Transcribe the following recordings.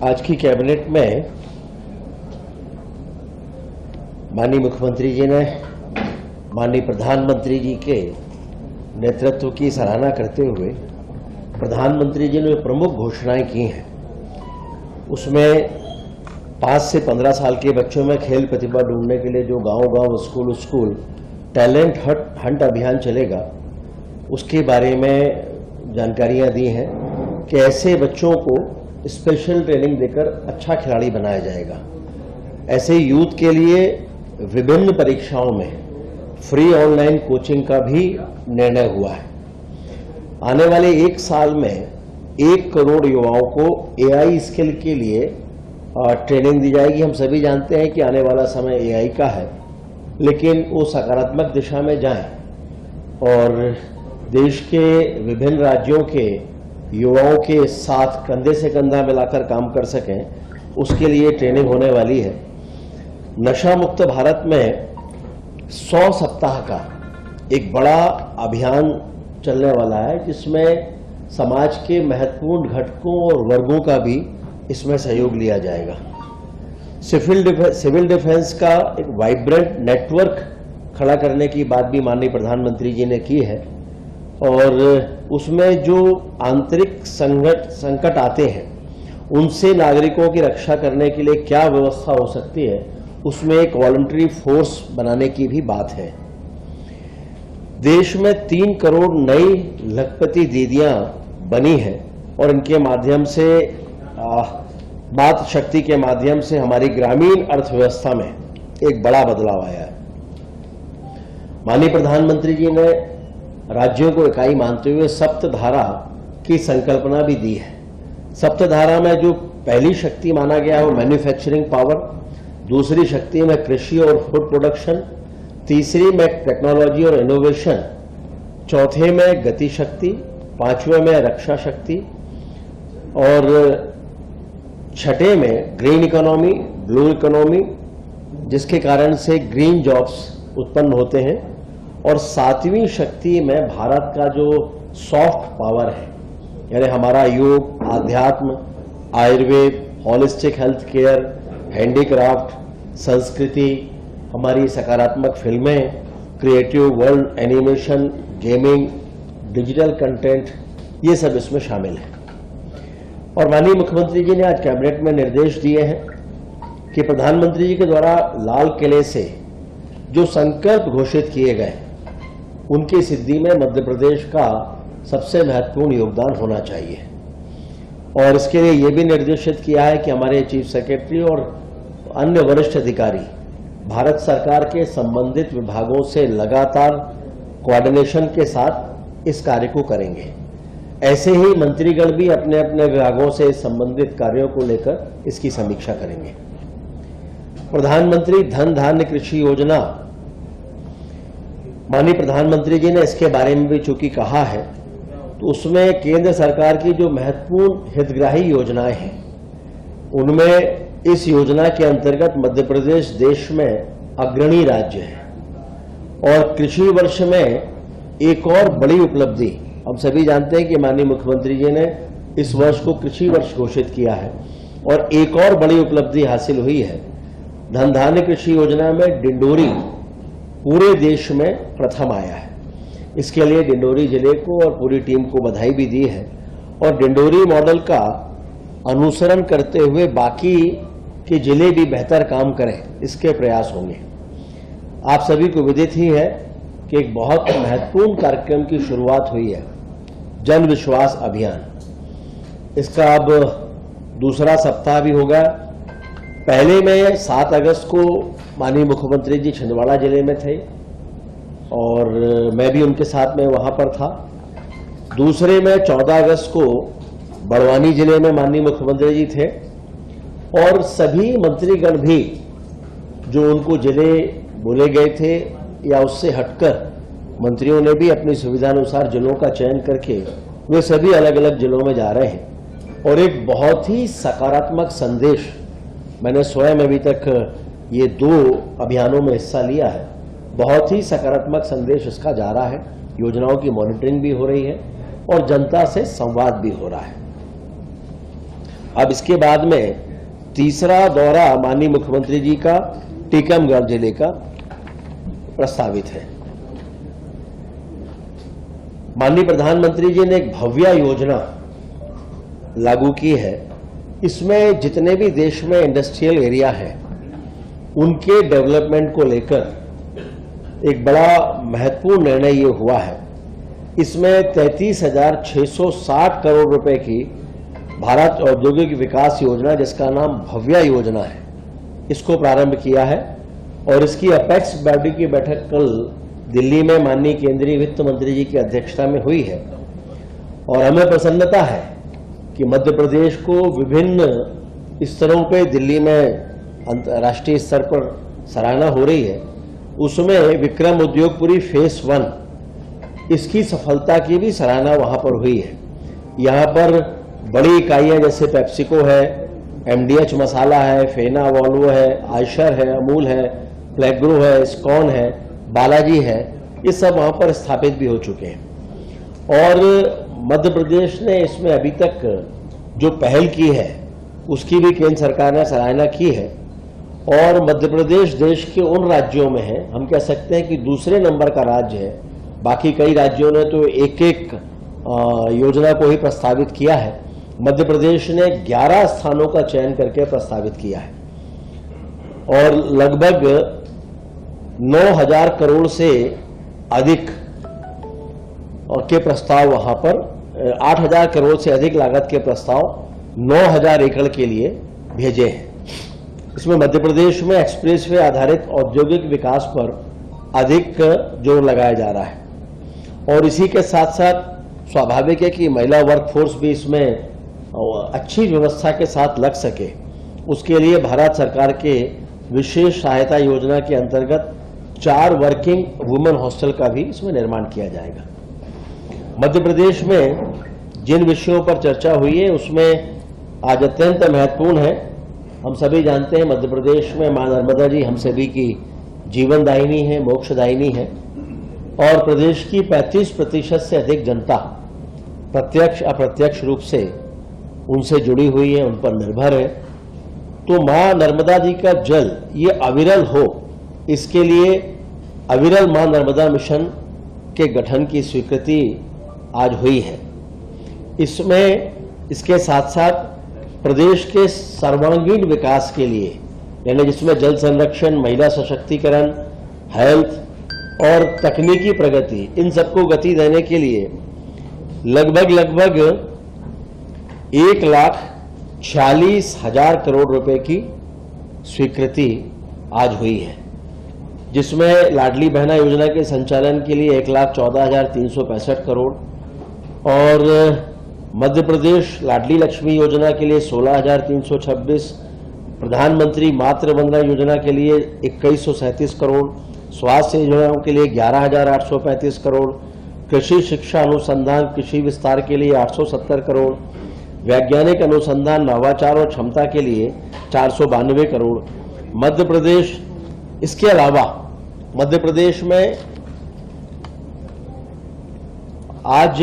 आज की कैबिनेट में माननीय मुख्यमंत्री जी ने माननीय प्रधानमंत्री जी के नेतृत्व की सराहना करते हुए प्रधानमंत्री जी ने जो प्रमुख घोषणाएं की हैं उसमें 5 से 15 साल के बच्चों में खेल प्रतिभा ढूंढने के लिए जो गांव-गांव स्कूल टैलेंट हंट अभियान चलेगा उसके बारे में जानकारियां दी हैं कि ऐसे बच्चों को स्पेशल ट्रेनिंग देकर अच्छा खिलाड़ी बनाया जाएगा। ऐसे यूथ के लिए विभिन्न परीक्षाओं में फ्री ऑनलाइन कोचिंग का भी निर्णय हुआ है। आने वाले 1 साल में 1 करोड़ युवाओं को एआई स्किल के लिए ट्रेनिंग दी जाएगी। हम सभी जानते हैं कि आने वाला समय एआई का है, लेकिन वो सकारात्मक दिशा में जाएं और देश के विभिन्न राज्यों के युवाओं के साथ कंधे से कंधा मिलाकर काम कर सकें, उसके लिए ट्रेनिंग होने वाली है। नशा मुक्त भारत में 100 सप्ताह का एक बड़ा अभियान चलने वाला है, जिसमें समाज के महत्वपूर्ण घटकों और वर्गों का भी इसमें सहयोग लिया जाएगा। सिविल डिफेंस का एक वाइब्रेंट नेटवर्क खड़ा करने की बात भी माननीय प्रधानमंत्री जी ने की है और उसमें जो आंतरिक संकट आते हैं उनसे नागरिकों की रक्षा करने के लिए क्या व्यवस्था हो सकती है, उसमें एक वॉलंटरी फोर्स बनाने की भी बात है। देश में 3 करोड़ नई लखपति दीदियां बनी हैं और इनके माध्यम से बात शक्ति के माध्यम से हमारी ग्रामीण अर्थव्यवस्था में एक बड़ा बदलाव आया है। माननीय प्रधानमंत्री जी ने राज्यों को इकाई मानते हुए सप्तधारा की संकल्पना भी दी है। सप्तधारा में जो पहली शक्ति माना गया है वो मैन्युफैक्चरिंग पावर, दूसरी शक्ति में कृषि और फूड प्रोडक्शन, तीसरी में टेक्नोलॉजी और इनोवेशन, चौथे में गति शक्ति, 5वें में रक्षा शक्ति और छठे में ग्रीन इकोनॉमी, ब्लू इकोनॉमी, जिसके कारण से ग्रीन जॉब्स उत्पन्न होते हैं, और 7वीं शक्ति में भारत का जो सॉफ्ट पावर है, यानी हमारा योग, आध्यात्म, Ayurveda, holistic health care, handicraft, संस्कृति, हमारी सकारात्मक फिल्में, creative world animation, gaming, digital content, ये सब इसमें शामिल है। और माननीय मुख्यमंत्री जी ने आज कैबिनेट में निर्देश दिए हैं कि प्रधानमंत्री जी के द्वारा लाल किले से जो संकल्प घोषित किए गए उनकी सिद्धि में मध्य प्रदेश का सबसे महत्वपूर्ण योगदान होना चाहिए। और इसके लिए ये भी निर्देशित किया है कि हमारे चीफ सेक्रेटरी और अन्य वरिष्ठ अधिकारी भारत सरकार के संबंधित विभागों से लगातार कोऑर्डिनेशन के साथ इस कार्य को करेंगे। ऐसे ही मंत्रीगण भी अपने अपने विभागों से संबंधित कार्यों को लेकर इसकी समीक्षा करेंगे। प्रधानमंत्री धन धान्य कृषि योजना, माननीय प्रधानमंत्री जी ने इसके बारे में भी चूंकि कहा है, तो उसमें केंद्र सरकार की जो महत्वपूर्ण हितग्राही योजनाएं हैं उनमें इस योजना के अंतर्गत मध्य प्रदेश देश में अग्रणी राज्य है। और कृषि वर्ष में एक और बड़ी उपलब्धि, हम सभी जानते हैं कि माननीय मुख्यमंत्री जी ने इस वर्ष को कृषि वर्ष घोषित किया है और एक और बड़ी उपलब्धि हासिल हुई है। धन धान्य कृषि योजना में डिंडोरी पूरे देश में प्रथम आया है। इसके लिए डिंडोरी जिले को और पूरी टीम को बधाई भी दी है और डिंडोरी मॉडल का अनुसरण करते हुए बाकी के जिले भी बेहतर काम करें, इसके प्रयास होंगे। आप सभी को विदित ही है कि एक बहुत महत्वपूर्ण कार्यक्रम की शुरुआत हुई है, जन विश्वास अभियान। इसका अब दूसरा सप्ताह भी होगा। पहले में 7 अगस्त को माननीय मुख्यमंत्री जी छिंदवाड़ा जिले में थे और मैं भी उनके साथ में वहां पर था। दूसरे में 14 अगस्त को बड़वानी जिले में माननीय मुख्यमंत्री जी थे और सभी मंत्रीगण भी जो उनको जिले बोले गए थे या उससे हटकर मंत्रियों ने भी अपनी सुविधानुसार जिलों का चयन करके वे सभी अलग अलग जिलों में जा रहे हैं। और एक बहुत ही सकारात्मक संदेश, मैंने स्वयं अभी तक ये 2 अभियानों में हिस्सा लिया है, बहुत ही सकारात्मक संदेश इसका जा रहा है। योजनाओं की मॉनिटरिंग भी हो रही है और जनता से संवाद भी हो रहा है। अब इसके बाद में तीसरा दौरा माननीय मुख्यमंत्री जी का टीकमगढ़ जिले का प्रस्तावित है। माननीय प्रधानमंत्री जी ने एक भव्य योजना लागू की है। इसमें जितने भी देश में इंडस्ट्रियल एरिया है उनके डेवलपमेंट को लेकर एक बड़ा महत्वपूर्ण निर्णय ये हुआ है। इसमें 33,660 करोड़ रुपए की भारत औद्योगिक विकास योजना, जिसका नाम भव्य योजना है, इसको प्रारंभ किया है। और इसकी अपेक्स बॉडी की बैठक कल दिल्ली में माननीय केंद्रीय वित्त मंत्री जी की अध्यक्षता में हुई है। और हमें प्रसन्नता है कि मध्य प्रदेश को विभिन्न स्तरों पे दिल्ली में अंतर्राष्ट्रीय स्तर पर सराहना हो रही है। उसमें विक्रम उद्योगपुरी फेस 1 इसकी सफलता की भी सराहना वहां पर हुई है। यहाँ पर बड़ी इकाइयां जैसे पेप्सिको है, एमडीएच मसाला है, फेना वॉल्वो है, आयशर है, अमूल है, प्लेग्रो है, स्कॉन है, बालाजी है, ये सब वहां पर स्थापित भी हो चुके हैं। और मध्य प्रदेश ने इसमें अभी तक जो पहल की है उसकी भी केंद्र सरकार ने सराहना की है। और मध्य प्रदेश देश के उन राज्यों में है, हम कह सकते हैं कि दूसरे नंबर का राज्य है। बाकी कई राज्यों ने तो एक एक योजना को ही प्रस्तावित किया है। मध्य प्रदेश ने 11 स्थानों का चयन करके प्रस्तावित किया है और लगभग 9,000 करोड़ से अधिक के प्रस्ताव वहां पर 8,000 करोड़ से अधिक लागत के प्रस्ताव 9,000 एकड़ के लिए भेजे हैं। इसमें मध्य प्रदेश में एक्सप्रेसवे आधारित औद्योगिक विकास पर अधिक जोर लगाया जा रहा है। और इसी के साथ साथ स्वाभाविक है कि महिला वर्कफोर्स भी इसमें अच्छी व्यवस्था के साथ लग सके, उसके लिए भारत सरकार के विशेष सहायता योजना के अंतर्गत 4 वर्किंग वुमेन हॉस्टल का भी इसमें निर्माण किया जाएगा। मध्य प्रदेश में जिन विषयों पर चर्चा हुई है उसमें आज अत्यंत महत्वपूर्ण है। हम सभी जानते हैं मध्य प्रदेश में मां नर्मदा जी हम सभी की जीवनदायिनी है, मोक्षदायिनी है। और प्रदेश की 35% से अधिक जनता प्रत्यक्ष अप्रत्यक्ष रूप से उनसे जुड़ी हुई है, उन पर निर्भर है। तो मां नर्मदा जी का जल ये अविरल हो, इसके लिए अविरल मां नर्मदा मिशन के गठन की स्वीकृति आज हुई है। इसमें इसके साथ साथ प्रदेश के सर्वांगीण विकास के लिए, यानी जिसमें जल संरक्षण, महिला सशक्तिकरण, हेल्थ और तकनीकी प्रगति, इन सबको गति देने के लिए लगभग 1,46,000 करोड़ रुपए की स्वीकृति आज हुई है, जिसमें लाडली बहना योजना के संचालन के लिए 1,14,365 करोड़ और मध्य प्रदेश लाडली लक्ष्मी योजना के लिए 16,326, प्रधानमंत्री मातृ वंदना योजना के लिए 2,137 करोड़, स्वास्थ्य योजनाओं के लिए 11,835 करोड़, कृषि शिक्षा अनुसंधान कृषि विस्तार के लिए 870 करोड़, वैज्ञानिक अनुसंधान नवाचार और क्षमता के लिए 492 करोड़। मध्य प्रदेश, इसके अलावा मध्य प्रदेश में आज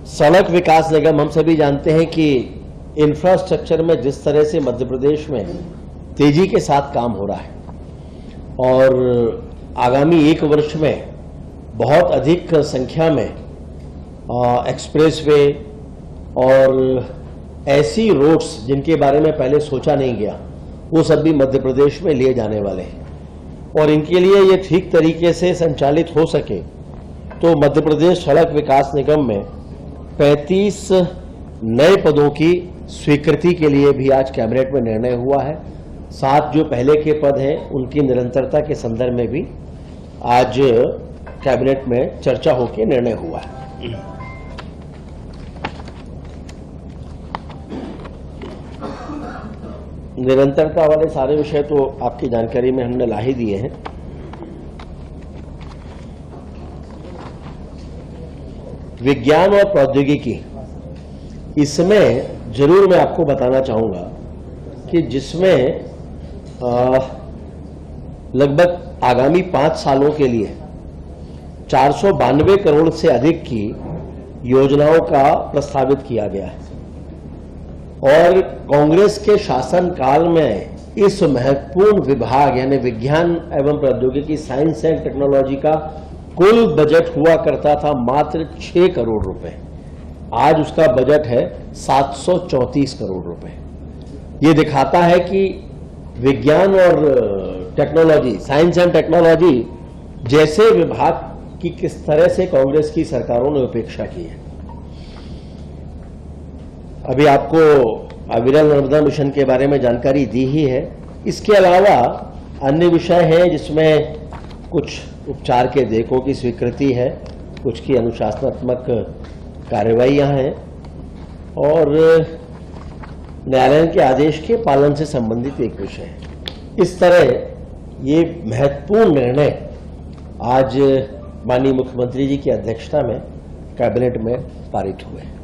सड़क विकास निगम, हम सभी जानते हैं कि इंफ्रास्ट्रक्चर में जिस तरह से मध्य प्रदेश में तेजी के साथ काम हो रहा है और आगामी 1 वर्ष में बहुत अधिक संख्या में एक्सप्रेसवे और ऐसी रोड्स जिनके बारे में पहले सोचा नहीं गया, वो सब भी मध्य प्रदेश में लिए जाने वाले हैं। और इनके लिए ये ठीक तरीके से संचालित हो सके तो मध्य प्रदेश सड़क विकास निगम में 35 नए पदों की स्वीकृति के लिए भी आज कैबिनेट में निर्णय हुआ है। 7 जो पहले के पद हैं उनकी निरंतरता के संदर्भ में भी आज कैबिनेट में चर्चा होकर निर्णय हुआ है। निरंतरता वाले सारे विषय तो आपकी जानकारी में हमने ला ही दिए हैं। विज्ञान और प्रौद्योगिकी, इसमें जरूर मैं आपको बताना चाहूंगा कि जिसमें लगभग आगामी 5 सालों के लिए 492 करोड़ से अधिक की योजनाओं का प्रस्तावित किया गया है और कांग्रेस के शासनकाल में इस महत्वपूर्ण विभाग यानी विज्ञान एवं प्रौद्योगिकी साइंस एंड टेक्नोलॉजी का कुल बजट हुआ करता था मात्र 6 करोड़ रुपए। आज उसका बजट है 734 करोड़ रुपए। ये दिखाता है कि विज्ञान और टेक्नोलॉजी, साइंस एंड टेक्नोलॉजी जैसे विभाग की किस तरह से कांग्रेस की सरकारों ने उपेक्षा की है। अभी आपको अविरल नर्मदा मिशन के बारे में जानकारी दी ही है। इसके अलावा अन्य विषय हैं जिसमें कुछ उपचार के देयकों की स्वीकृति है, कुछ की अनुशासनात्मक कार्रवाइयां हैं और न्यायालय के आदेश के पालन से संबंधित एक विषय है। इस तरह ये महत्वपूर्ण निर्णय आज माननीय मुख्यमंत्री जी की अध्यक्षता में कैबिनेट में पारित हुए।